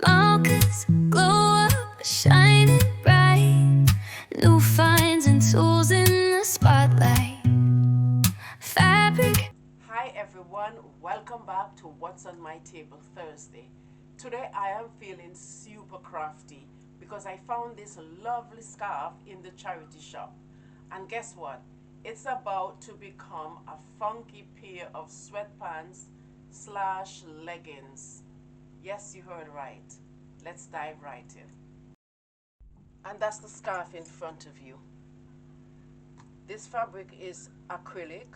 Malka's's glow up, shining bright. New finds and tools in the spotlight. Fabric. Hi everyone, welcome back to What's on My Table Thursday. Today I am feeling super crafty because I found this lovely scarf in the charity shop. And guess what? It's about to become a funky pair of sweatpants slash leggings. Yes, you heard right. Let's dive right in. And that's the scarf in front of you. This fabric is acrylic.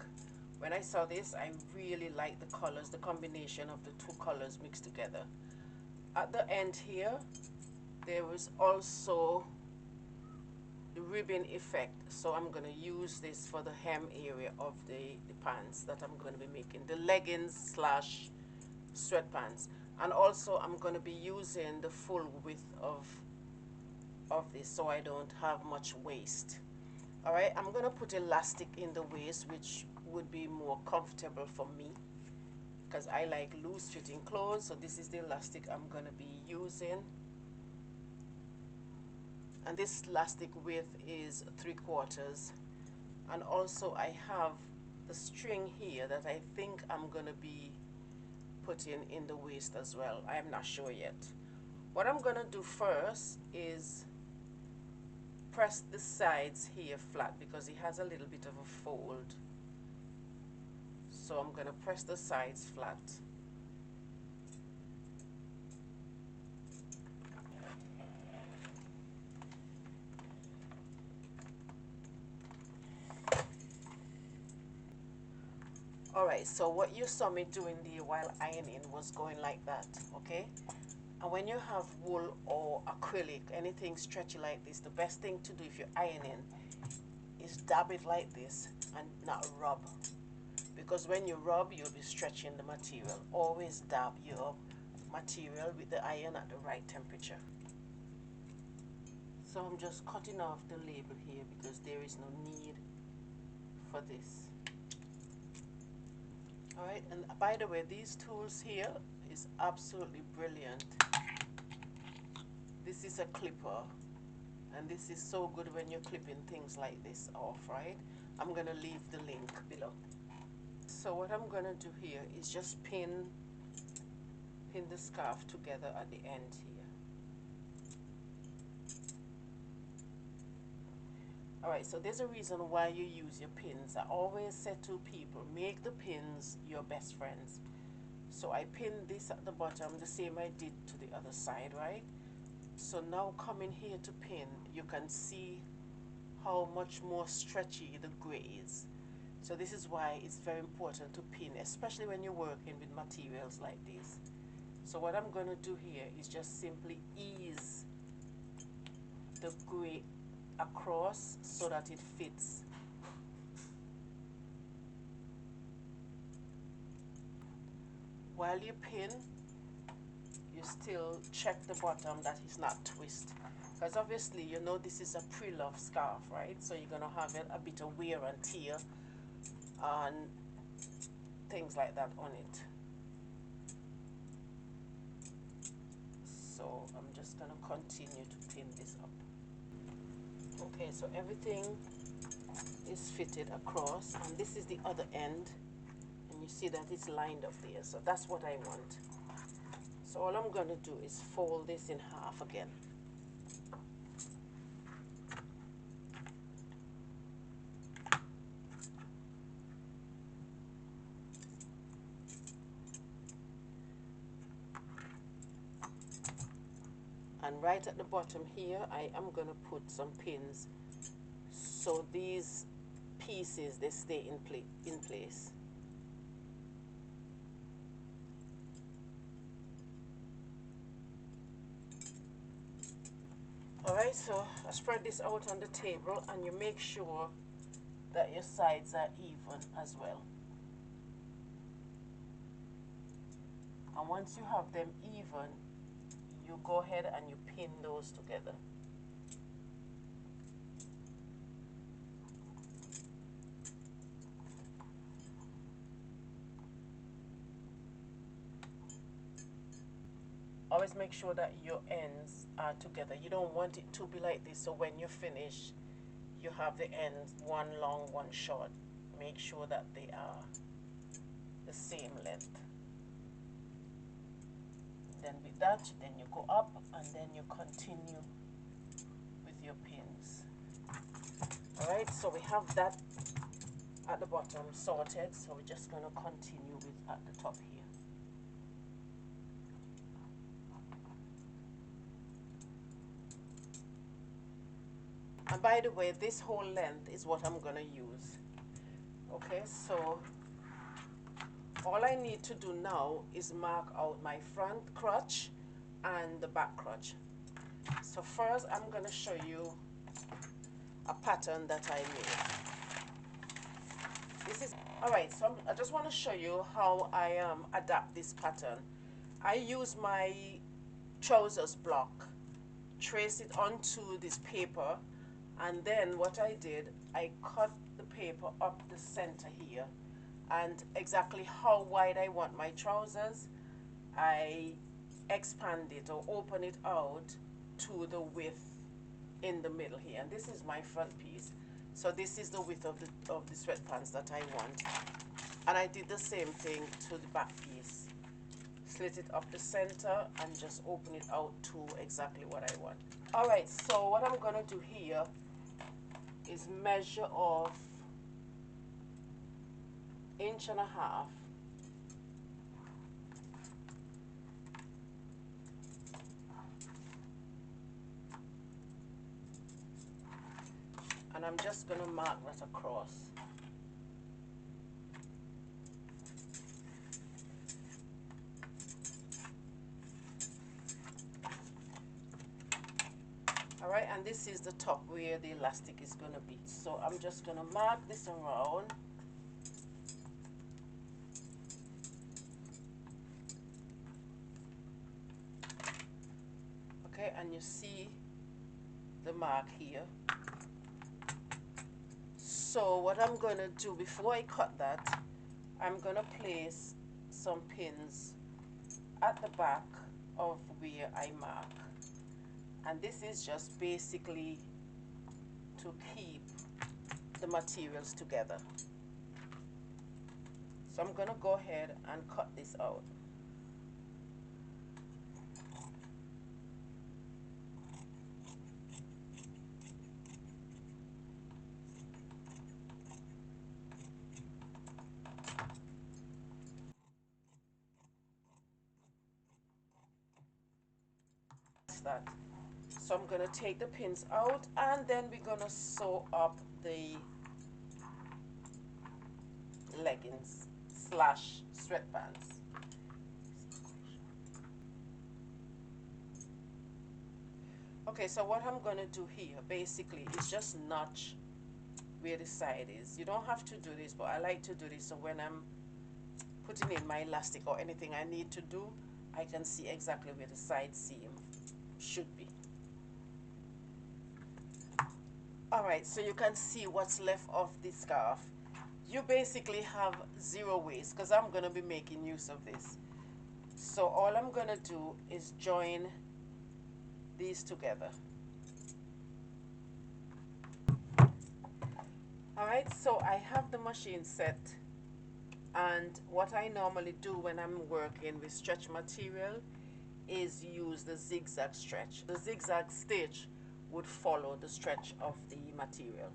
When I saw this, I really liked the colors, the combination of the two colors mixed together. At the end here, there was also the ribbon effect. So I'm going to use this for the hem area of the pants that I'm going to be making. The leggings slash sweatpants. And also I'm going to be using the full width of this so I don't have much waist. Alright, I'm going to put elastic in the waist, which would be more comfortable for me because I like loose fitting clothes. So this is the elastic I'm going to be using. And this elastic width is 3/4. And also I have the string here that I think I'm going to be putting in the waist as well. I'm not sure yet. What I'm going to do first is press the sides here flat because it has a little bit of a fold. So I'm going to press the sides flat. Alright, so what you saw me doing there while ironing was going like that, okay? And when you have wool or acrylic, anything stretchy like this, the best thing to do if you're ironing is dab it like this and not rub. Because when you rub, you'll be stretching the material. Always dab your material with the iron at the right temperature. So I'm just cutting off the label here because there is no need for this. Alright, and by the way, these tools here is absolutely brilliant. This is a clipper, and this is so good when you're clipping things like this off, right? I'm going to leave the link below. So what I'm going to do here is just pin the scarf together at the end here. Alright, so there's a reason why you use your pins. I always say to people, make the pins your best friends. So I pinned this at the bottom the same I did to the other side, right? So now coming here to pin, you can see how much more stretchy the gray is. So this is why it's very important to pin, especially when you're working with materials like this. So what I'm going to do here is just simply ease the gray across so that it fits. While you pin, you still check the bottom that it's not twist, because obviously you know this is a pre-love scarf, right? So you're going to have a bit of wear and tear and things like that on it. So I'm just going to continue to pin this up. Okay, so everything is fitted across, and this is the other end, and you see that it's lined up there. So that's what I want. So all I'm going to do is fold this in half again. And right at the bottom here, I am going to put some pins so these pieces, they stay in place. Alright, so I spread this out on the table, and you make sure that your sides are even as well. And once you have them even, you go ahead and you pin those together. always make sure that your ends are together. You don't want it to be like this, so when you finish, you have the ends one long, one short. Make sure that they are the same length. Then with that, then you go up and then you continue with your pins. All right, so we have that at the bottom sorted, so we're just going to continue with at the top here. And by the way, this whole length is what I'm going to use. Okay, so all I need to do now is mark out my front crotch and the back crotch. So first I'm going to show you a pattern that I made. This is, alright, so I just want to show you how I adapt this pattern. I use my trousers block, trace it onto this paper, and then what I did, I cut the paper up the center here, and exactly how wide I want my trousers, I expand it or open it out to the width in the middle here. And this is my front piece, so this is the width of the sweatpants that I want. And I did the same thing to the back piece, slit it up the center and just open it out to exactly what I want. All right, so what I'm gonna do here is measure off 1.5 inches, and I'm just going to mark that across. Alright, and this is the top where the elastic is going to be. So I'm just going to mark this around. Okay, and you see the mark here. So what I'm going to do before I cut that, I'm going to place some pins at the back of where I mark. And this is just basically to keep the materials together. So I'm going to go ahead and cut this out. That. So I'm going to take the pins out, and then we're going to sew up the leggings slash sweatpants. Okay, so what I'm going to do here basically is just notch where the side is. You don't have to do this, but I like to do this so when I'm putting in my elastic or anything I need to do, I can see exactly where the side seam should be. Alright, so you can see what's left of this scarf. You basically have 0 waste because I'm going to be making use of this. So all I'm going to do is join these together. Alright, so I have the machine set, and what I normally do when I'm working with stretch material is use the zigzag stretch. The zigzag stitch would follow the stretch of the material.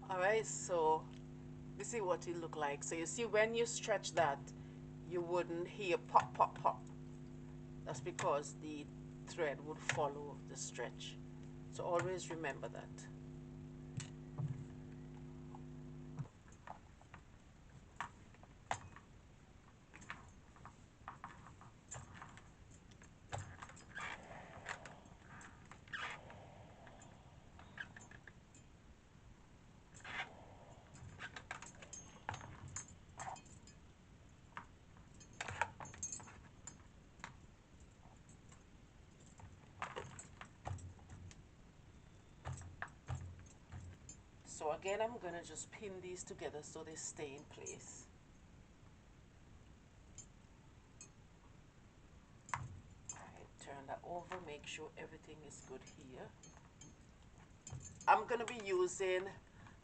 Alright, so this is what it look like. So you see when you stretch that, you wouldn't hear pop, pop, pop. That's because the thread would follow the stretch. So always remember that. So again, I'm going to just pin these together so they stay in place. Alright, turn that over, make sure everything is good here. I'm going to be using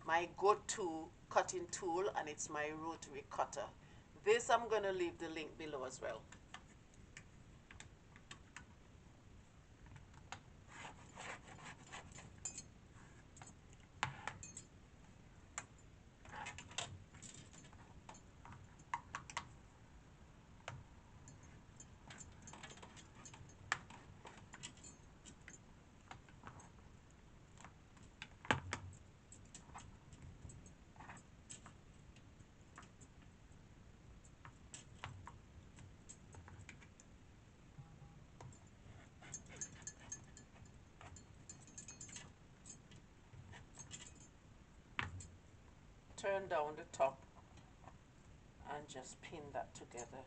my go-to cutting tool, and it's my rotary cutter. This I'm going to leave the link below as well. Turn down the top and just pin that together.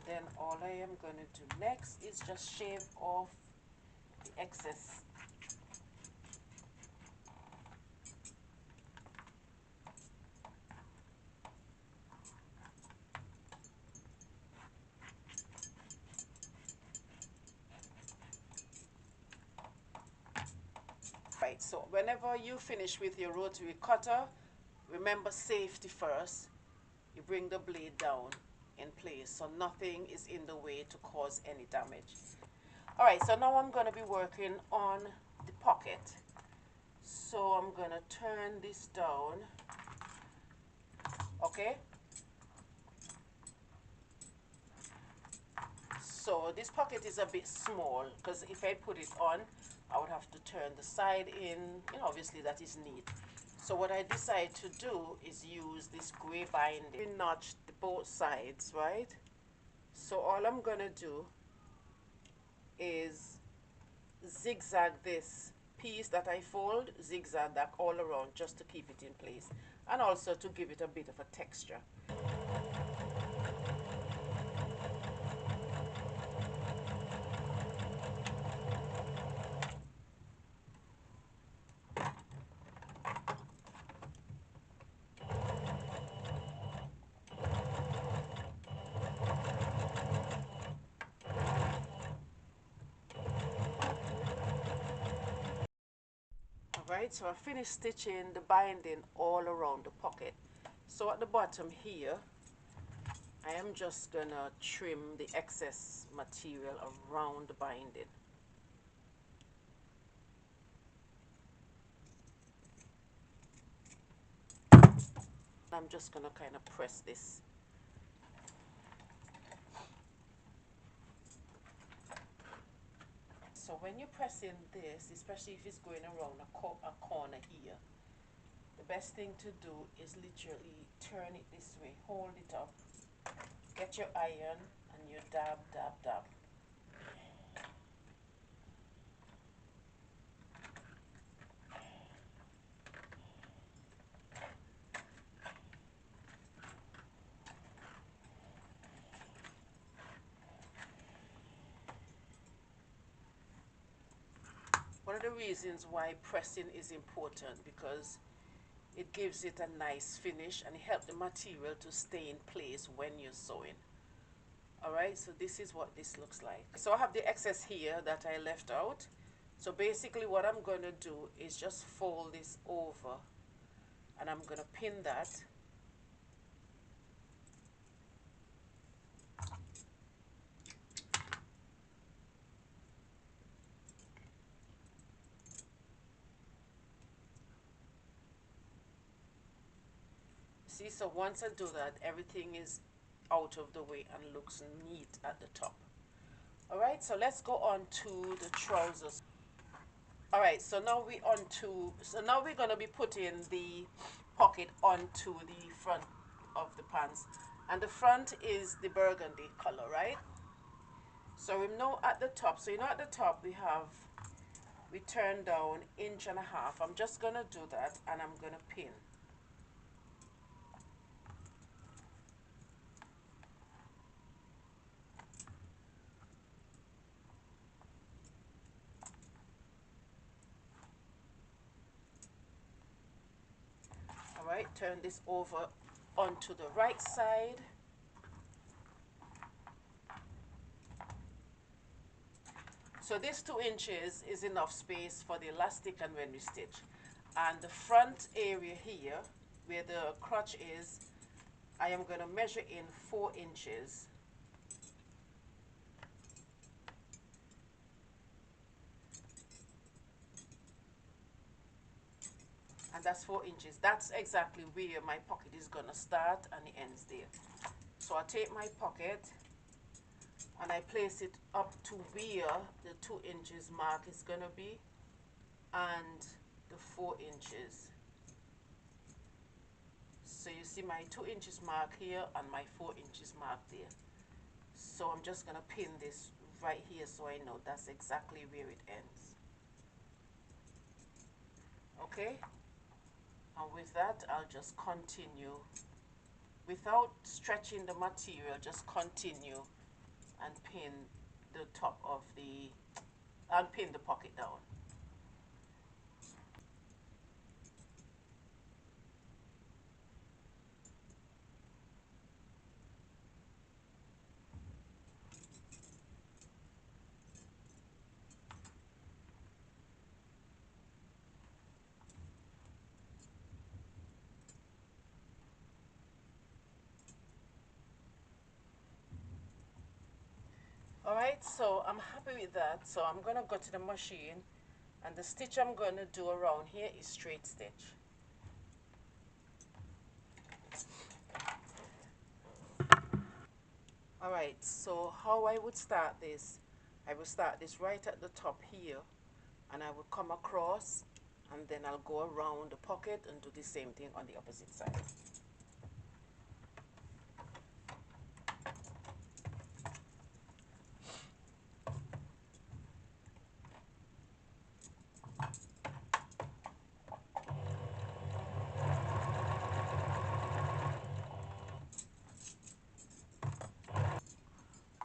Then all I am going to do next is just shave off the excess. Right, so whenever you finish with your rotary cutter, remember safety first. You bring the blade down in place so nothing is in the way to cause any damage. Alright, so now I'm going to be working on the pocket. So I'm going to turn this down. Okay? So this pocket is a bit small because if I put it on, I would have to turn the side in. You know, obviously that is neat. So what I decide to do is use this gray binding. We notched both sides, right? So all I'm gonna do is zigzag this piece that I fold, zigzag that all around just to keep it in place and also to give it a bit of a texture. Alright, so I finished stitching the binding all around the pocket. So at the bottom here, I am just gonna trim the excess material around the binding. I'm just gonna kind of press this. So when you're pressing this, especially if it's going around a corner here, the best thing to do is literally turn it this way, hold it up, get your iron, and you dab, dab, dab. One of the reasons why pressing is important because it gives it a nice finish and it helps the material to stay in place when you're sewing. Alright, so this is what this looks like. So I have the excess here that I left out. So basically what I'm going to do is just fold this over and I'm going to pin that. See, so once I do that, everything is out of the way and looks neat at the top. Alright, so let's go on to the trousers. Alright, so now we're going to be putting the pocket onto the front of the pants. And the front is the burgundy color, right? So we know at the top, so you know at the top we turn down 1.5 inches. I'm just going to do that and I'm going to pin. Right, turn this over onto the right side. So this 2 inches is enough space for the elastic and when we stitch. And the front area here, where the crotch is, I am going to measure in 4 inches. And that's 4 inches. That's exactly where my pocket is going to start and it ends there. So I take my pocket and I place it up to where the 2 inches mark is going to be and the 4 inches. So you see my 2 inches mark here and my 4 inches mark there. So I'm just going to pin this right here so I know that's exactly where it ends. Okay? And with that, I'll just continue without stretching the material, just continue and pin the top of the, and pin the pocket down. Alright, so I'm happy with that. So I'm going to go to the machine and the stitch I'm going to do around here is straight stitch. Alright, so how I would start this, I will start this right at the top here and I will come across and then I'll go around the pocket and do the same thing on the opposite side.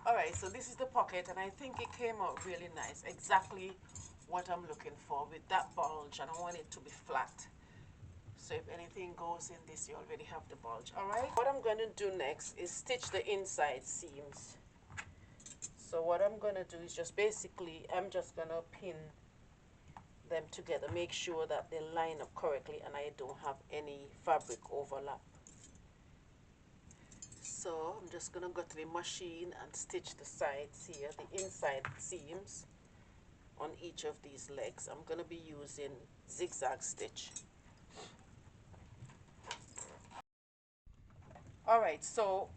Alright, so this is the pocket and I think it came out really nice. Exactly what I'm looking for with that bulge, and I want it to be flat. So if anything goes in this, you already have the bulge. Alright, what I'm going to do next is stitch the inside seams. So what I'm going to do is just basically, I'm just going to pin them together, make sure that they line up correctly and I don't have any fabric overlap. So I'm just going to go to the machine and stitch the sides here, the inside seams on each of these legs. I'm going to be using zigzag stitch. Alright, so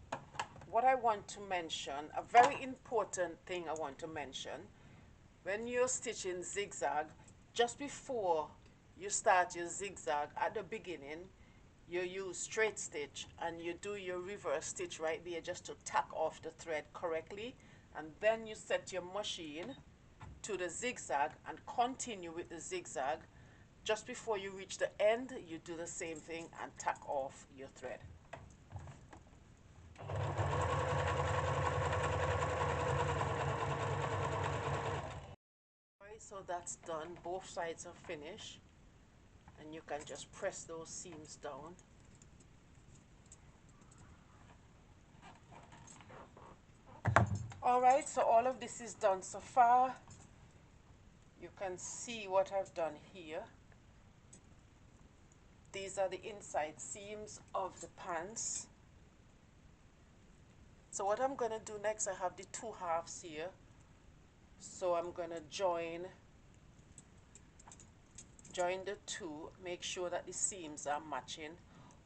what I want to mention, a very important thing I want to mention, when you're stitching zigzag, just before you start your zigzag at the beginning, you use straight stitch and you do your reverse stitch right there just to tack off the thread correctly, and then you set your machine to the zigzag and continue with the zigzag. Just before you reach the end, you do the same thing and tack off your thread. Alright, so that's done. Both sides are finished and you can just press those seams down. Alright, so all of this is done so far. You can see what I've done here. These are the inside seams of the pants. So what I'm going to do next, I have the 2 halves here. So I'm going to join the 2, make sure that the seams are matching.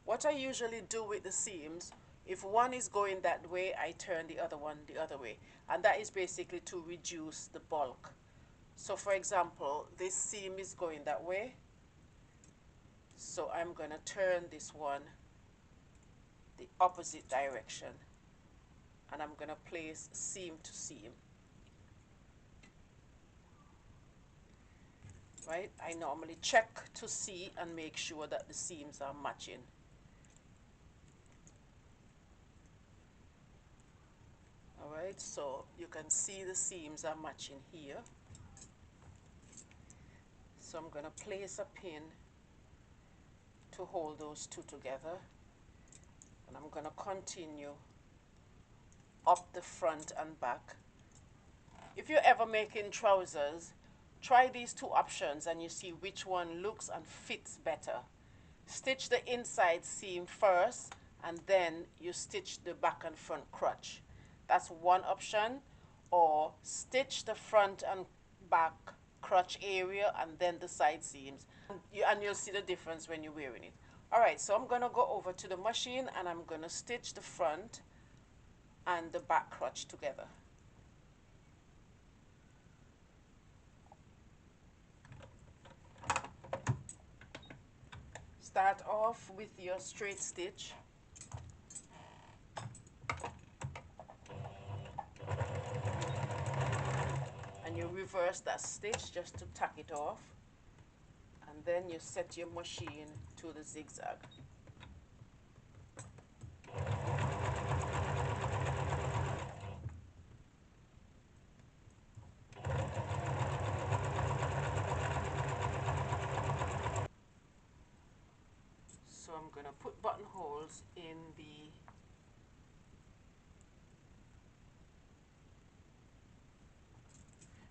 What I usually do with the seams, if one is going that way, I turn the other one the other way. And that is basically to reduce the bulk. So for example, this seam is going that way. So I'm going to turn this one the opposite direction. And I'm going to place seam to seam. Right? I normally check to see and make sure that the seams are matching. Alright, so you can see the seams are matching here. So I'm going to place a pin to hold those two together, and I'm going to continue up the front and back. If you're ever making trousers, try these two options and you see which one looks and fits better. Stitch the inside seam first and then you stitch the back and front crotch. That's one option. Or stitch the front and back crotch area and then the side seams. And you'll see the difference when you're wearing it. Alright, so I'm going to go over to the machine and I'm going to stitch the front and the back crotch together. Start off with your straight stitch. And you reverse that stitch just to tack it off. And then you set your machine to the zigzag. So I'm going to put buttonholes in the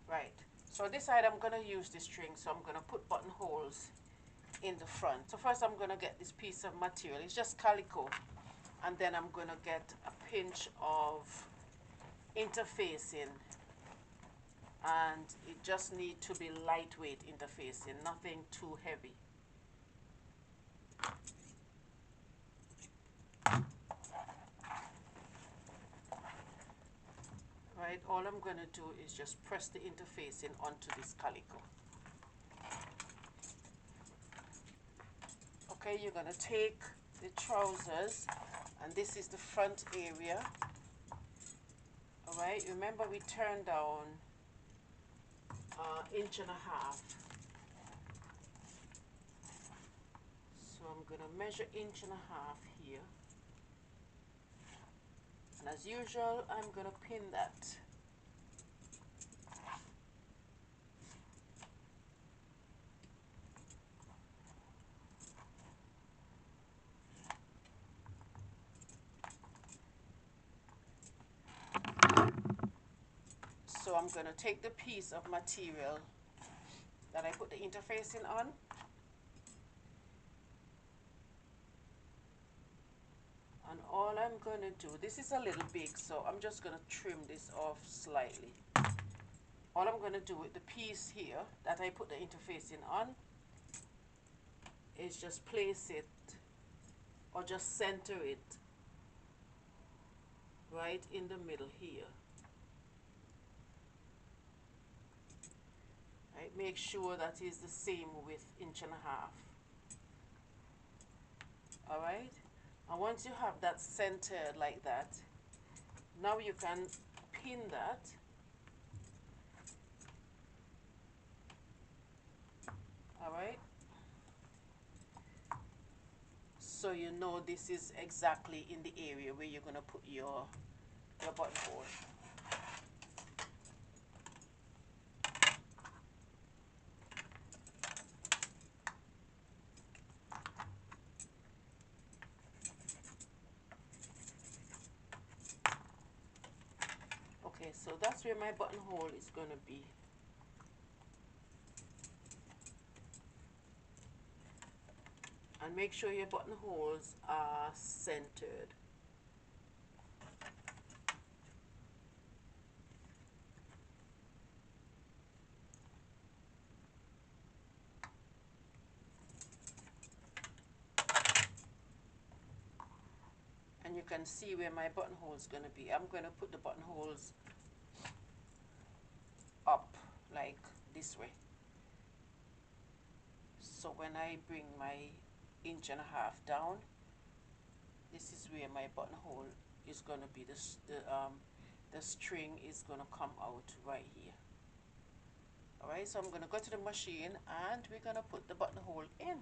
right. So this side I'm going to use this string, so I'm going to put buttonholes in the front. So first I'm going to get this piece of material. It's just calico. And then I'm going to get a pinch of interfacing. And it just needs to be lightweight interfacing, nothing too heavy. Right, all I'm going to do is just press the interfacing onto this calico. Okay, you're going to take the trousers, and this is the front area. Alright, remember we turned down 1.5 inches. So I'm going to measure 1.5 inches here. And as usual, I'm going to pin that. So I'm going to take the piece of material that I put the interfacing on. And all I'm going to do, this is a little big, so I'm just going to trim this off slightly. All I'm going to do with the piece here that I put the interfacing on is just place it or just center it right in the middle here. Right, make sure that is the same with 1.5 inches. Alright, and once you have that centered like that, now you can pin that. Alright, so you know this is exactly in the area where you're going to put your buttonhole. Okay, so that's where my buttonhole is going to be. And make sure your buttonholes are centered. And you can see where my buttonhole is going to be. I'm going to put the buttonholes up like this way. So when I bring my 1.5 inches down, this is where my buttonhole is going to be. The string is going to come out right here. Alright, so I'm going to go to the machine and we're going to put the buttonhole in.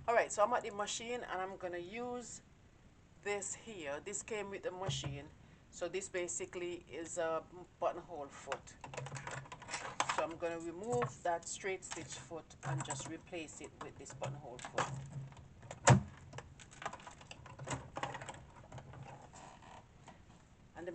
Alright, so I'm at the machine and I'm going to use this here. This came with the machine. So this basically is a buttonhole foot. So I'm going to remove that straight stitch foot and just replace it with this buttonhole foot. And the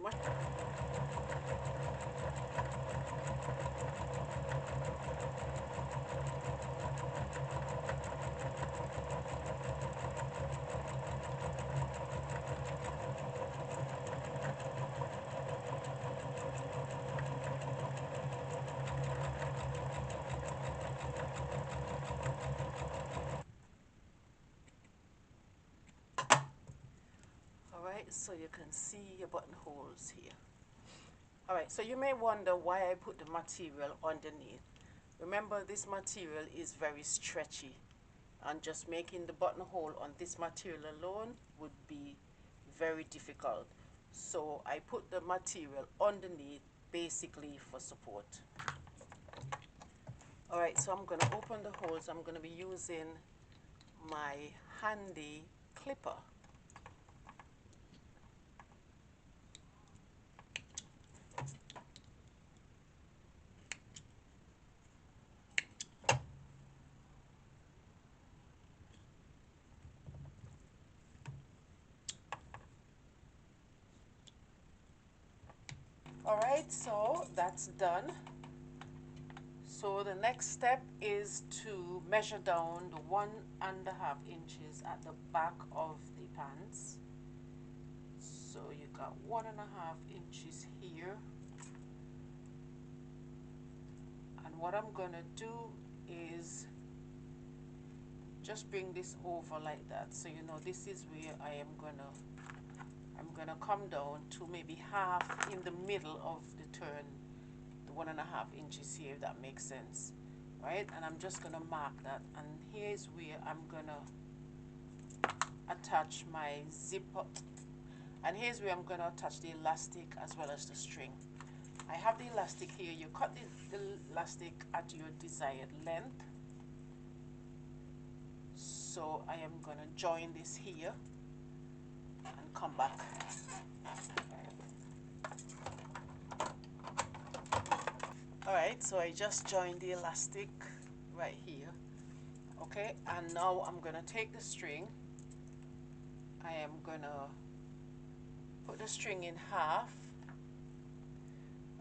Alright, so you can see your buttonholes here. Alright, so you may wonder why I put the material underneath. Remember, this material is very stretchy, and just making the buttonhole on this material alone would be very difficult. So I put the material underneath basically for support. Alright, so I'm going to open the holes. I'm going to be using my handy clipper. Alright, so that's done. So the next step is to measure down the 1.5 inches at the back of the pants. So you got 1.5 inches here. And what I'm gonna do is just bring this over like that. So you know this is where I'm gonna come down to maybe half in the middle of the turn, the 1.5 inches here, if that makes sense, right? And I'm just gonna mark that, and here's where I'm gonna attach my zipper, and here's where I'm gonna attach the elastic as well as the string. I have the elastic here. You cut the elastic at your desired length. So I am gonna join this here and come back. Alright, so I just joined the elastic right here. Okay, and now I'm gonna take the string. I am gonna put the string in half.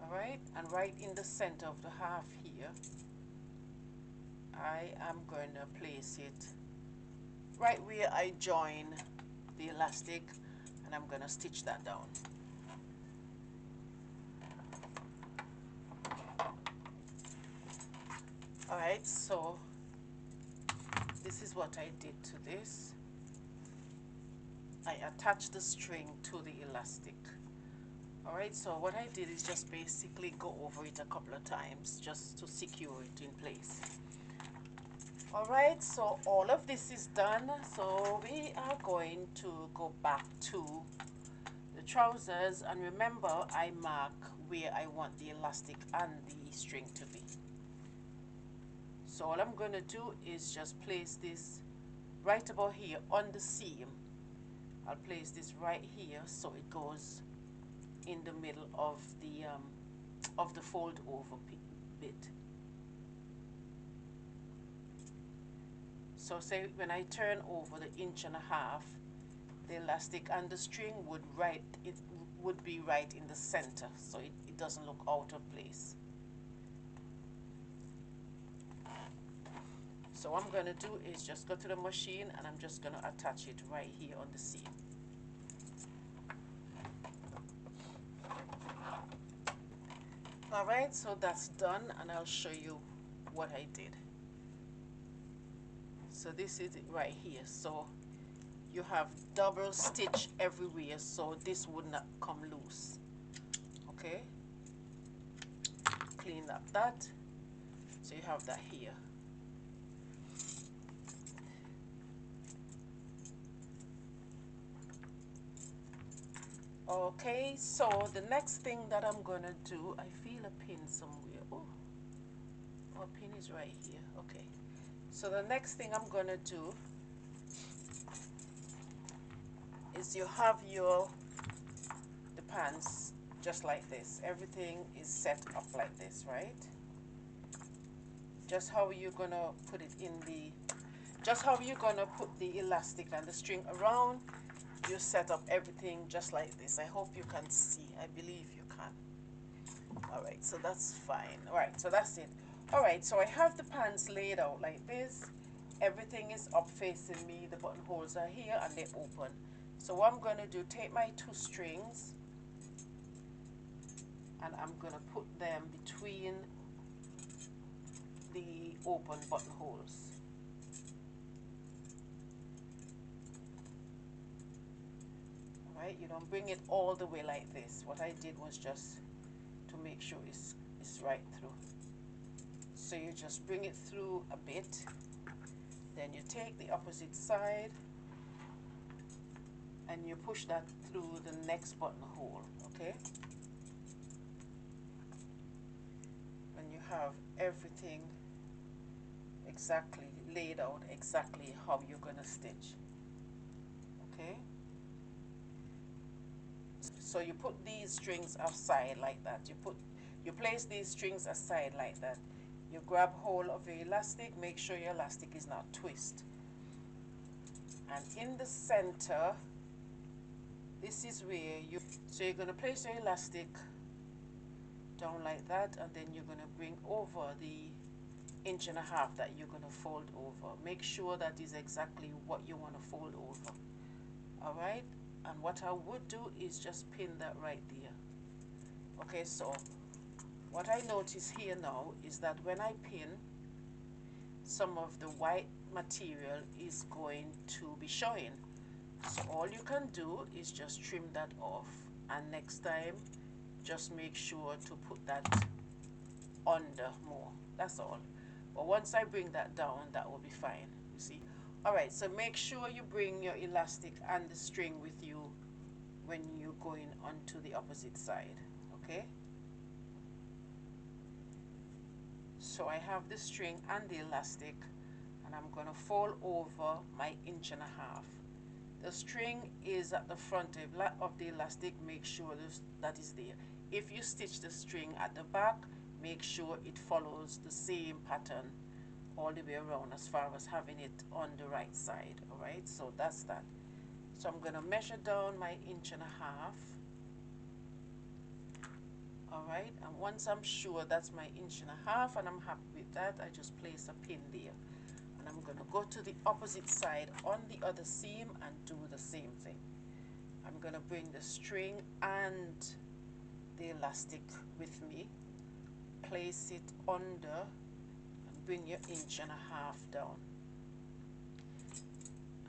Alright, and right in the center of the half here, I am gonna place it right where I join the elastic, and I'm gonna stitch that down. Alright, so this is what I did to this. I attached the string to the elastic. Alright, so what I did is just basically go over it a couple of times just to secure it in place. Alright, so all of this is done. So we are going to go back to the trousers, and remember, I mark where I want the elastic and the string to be. So all I'm going to do is just place this right about here on the seam. I'll place this right here so it goes in the middle of the fold over bit. So say when I turn over the 1.5 inches, the elastic and the string would be right in the center, so it doesn't look out of place. So what I'm going to do is just go to the machine, and I'm just going to attach it right here on the seam. Alright, so that's done, and I'll show you what I did. So this is it right here. So you have double stitch everywhere, so this would not come loose. Okay, clean up that. So you have that here. Okay, so the next thing that I'm gonna do, I feel a pin somewhere. Oh, a pin is right here. Okay, so the next thing I'm gonna do is you have the pants just like this. Everything is set up like this, right? Just how you're gonna put it in the, just how you're gonna put the elastic and the string around, you set up everything just like this. I hope you can see. I believe you can. All right, so that's fine. All right, so that's it. All right, so I have the pants laid out like this. Everything is up facing me. The buttonholes are here and they're open. So what I'm gonna do, take my 2 strings and I'm gonna put them between the open buttonholes. Right, you don't bring it all the way like this. What I did was just to make sure it's right through. So you just bring it through a bit, then you take the opposite side and you push that through the next buttonhole, okay? When you have everything exactly laid out, exactly how you're gonna stitch, okay? So you put these strings aside like that. You place these strings aside like that. You grab hold of your elastic, make sure your elastic is not twist. And in the center, this is where so you're gonna place your elastic down like that, and then you're gonna bring over the 1.5 inches that you're gonna fold over. Make sure that is exactly what you wanna fold over. All right? And what I would do is just pin that right there. Okay, so what I notice here now is that when I pin, some of the white material is going to be showing. So all you can do is just trim that off, and next time just make sure to put that under more. That's all. But once I bring that down, that will be fine, you see. All right, so make sure you bring your elastic and the string with you when you're going onto the opposite side, okay? So I have the string and the elastic, and I'm gonna fold over my 1.5 inches. The string is at the front of the elastic. Make sure that is there. If you stitch the string at the back, make sure it follows the same pattern all the way around as far as having it on the right side. All right, so that's that. So I'm gonna measure down my 1.5 inches. All right, and once I'm sure that's my 1.5 inches and I'm happy with that, I just place a pin there. And I'm gonna go to the opposite side on the other seam and do the same thing. I'm gonna bring the string and the elastic with me, place it under, and bring your 1.5 inches down.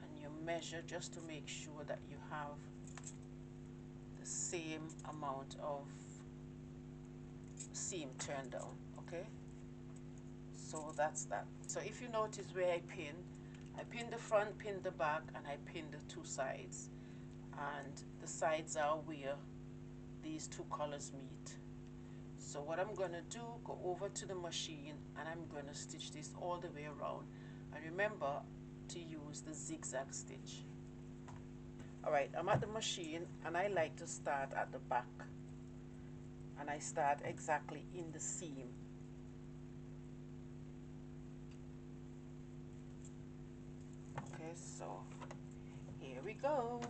And you measure just to make sure that you have the same amount of seam turned down, okay? So that's that. So if you notice where I pin the front, pin the back, and I pin the 2 sides. And the sides are where these 2 colors meet. So what I'm gonna do, go over to the machine and I'm gonna stitch this all the way around. And remember to use the zigzag stitch. All right, I'm at the machine and I like to start at the back. And I start exactly in the seam. Okay, so here we go.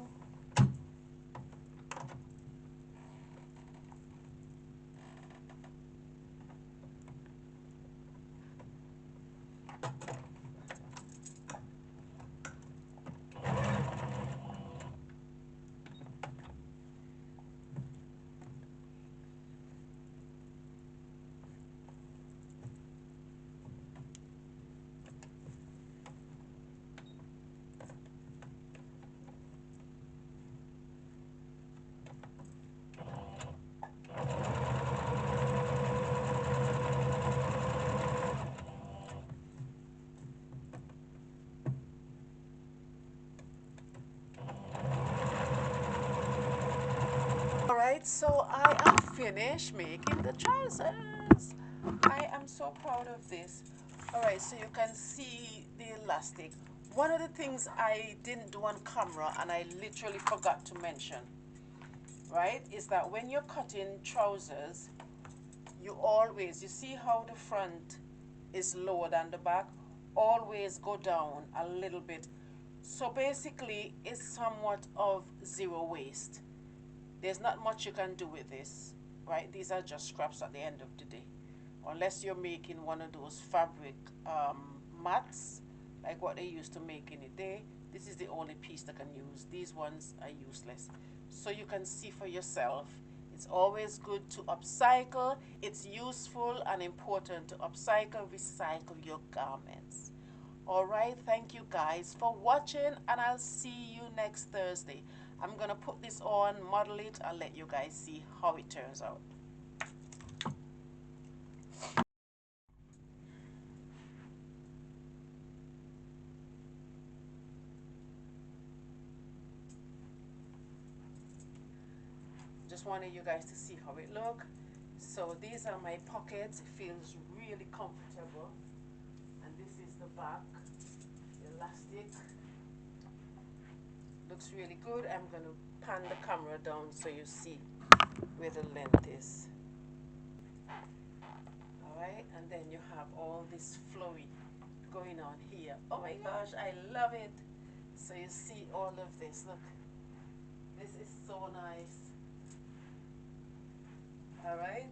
Alright, so I am finished making the trousers. I am so proud of this. Alright, so you can see the elastic. One of the things I didn't do on camera and I literally forgot to mention, right, is that when you're cutting trousers, you see how the front is lower than the back, always go down a little bit. So basically it's somewhat of zero waste. There's not much you can do with this, right? These are just scraps at the end of the day, unless you're making one of those fabric mats like what they used to make in the day. This is the only piece that can use. These ones are useless. So you can see for yourself. It's always good to upcycle. It's useful and important to upcycle, recycle your garments. All right, thank you guys for watching, and I'll see you next Thursday. I'm gonna put this on, model it, and let you guys see how it turns out. Just wanted you guys to see how it look. So these are my pockets. It feels really comfortable. And this is the back, the elastic. Looks really good. I'm going to pan the camera down so you see where the length is. Alright, and then you have all this flowy going on here. Oh my gosh, I love it. So you see all of this. Look, this is so nice. All right.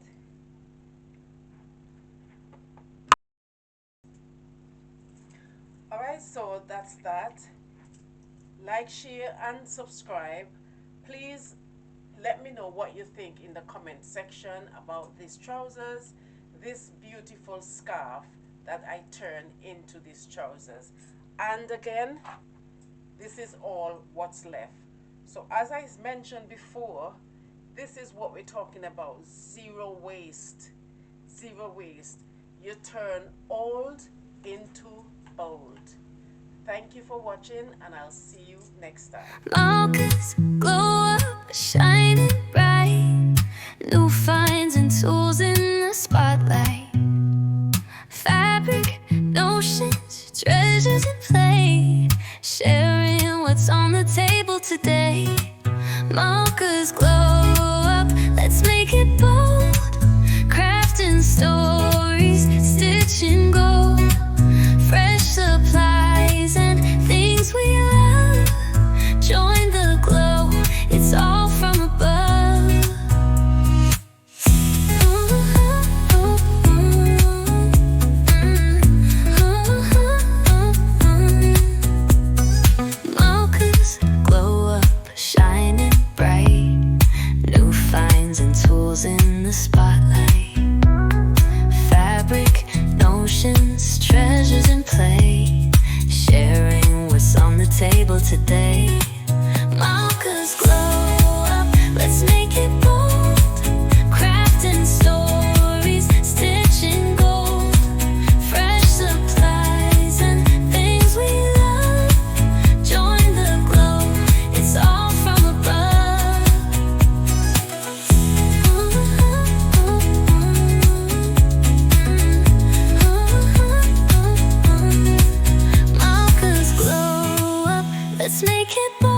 All right, so that's that. Like, share, and subscribe. Please let me know what you think in the comment section about these trousers, this beautiful scarf that I turned into these trousers. And again, this is all what's left. So as I mentioned before, this is what we're talking about, zero waste. Zero waste. You turn old into bold. Thank you for watching, and I'll see you next time. Malka's's glow up, shining bright. New finds and tools in the spotlight. Fabric, notions, treasures in play. Sharing what's on the table today. Malka's's glow up, let's make it bold. Crafting stories, stitching gold. Fresh supplies and things we love. Join the glow, it's all from above. Malka's's glow up, shining bright. New finds and tools in the spotlight. Fabric, notions, treasures in play. Sharing what's on the table today. Malka's's glow up, let's make it bold. Crafting stories, stitching gold. Fresh supplies and things we love. Join the glow, it's all from above. Malka's's glow up, let's make it bold.